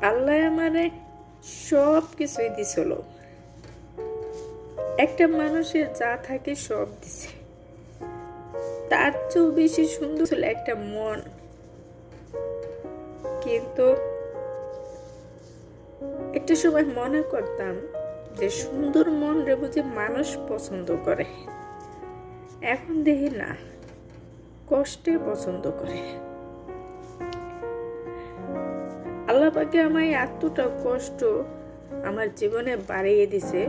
আল্লাহ আমারে সব কিছুই দিছিল। একটা মানুষের যা থাকে সব দিছে, তার চেয়েও বেশি সুন্দর ছিল একটা মন। কিন্তু একটা সময় মনে করতাম যে সুন্দর মন রে বুঝি মানুষ পছন্দ করে। এখন দেখি না, কষ্টে পছন্দ করে। আল্লাহ পাকে আমায় এতটা কষ্ট আমার জীবনে বাড়িয়ে দিছে,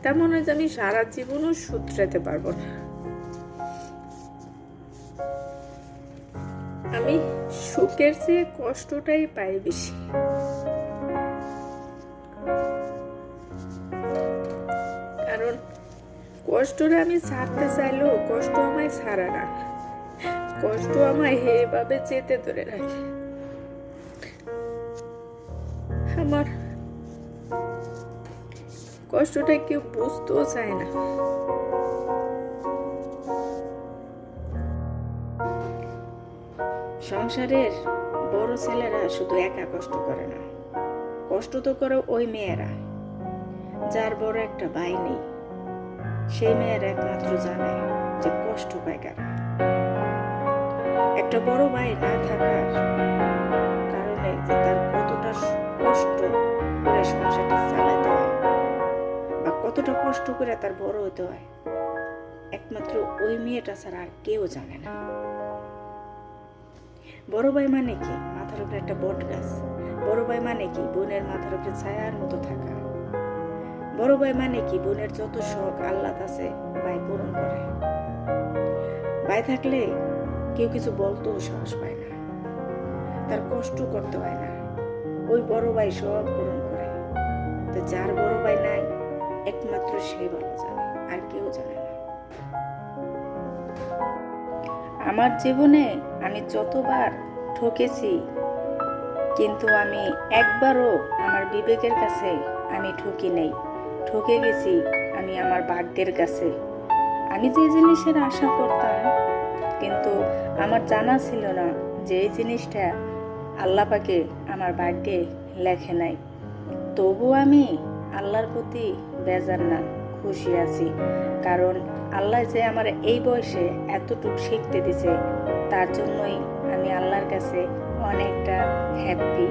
তেমন হয় যে আমি সারা জীবনও শুধরাতে পারবো না। আমি সুখের চেয়ে কষ্টটাই পাই বেশি। কারণ কষ্টটা আমি ছাড়তে চাইলেও কষ্ট আমায় ছাড়ে না, কষ্ট আমায় এভাবে চেতে ধরে রাখে। আমার কষ্টটা কেউ বুঝতেও চায় না। সংসারের বড় ছেলেরা শুধু একা কষ্ট করে না, কষ্ট তো করে ওই মেয়েরা যার বড় একটা ভাই নেই। সেই মেয়েরা একমাত্র জানে যে কষ্ট পায় কারা। একটা বড় ভাই না থাকার কারণে যে তার কতটা কষ্ট করে সংসারটা চালাতে হয় বা কতটা কষ্ট করে তার বড় হতে হয়, একমাত্র ওই মেয়েটা ছাড়া আর কেউ জানে না। বড় ভাই মানে কি? মাথার উপরে একটা বট গাছ। বড় ভাই মানে কি? বোনের মাথার উপরে ছায়ার মতো থাকা। বড় ভাই মানে কি? বোনের যত শখ আহ্লাদ আছে ভাই পূরণ করে। ভাই থাকলে কেউ কিছু বলতেও সাহস পায় না, তার কষ্ট করতে হয় না, ওই বড় ভাই সব পূরণ করে। তো যার বড় ভাই নাই, একমাত্র সেই ভালো জানে, আর কেউ জানে না। আমার জীবনে আমি যতবার ঠকেছি, কিন্তু আমি একবারও আমার বিবেকের কাছে আমি ঠকি নাই। ঠকে গেছি আমি আমার ভাগ্যের কাছে। আমি যে জিনিসের আশা করতাম, কিন্তু আমার জানা ছিল না যে এই জিনিসটা আল্লাহ পাকে আমার ভাগ্যে লেখে নাই। তবু আমি আল্লাহর প্রতি বেজার না, খুশি আছি। কারণ আল্লাহ যে আমার এই বয়সে এতটুকু শিখতে দিছে, তার জন্যই আমি আল্লাহর কাছে অনেকটা হ্যাপি।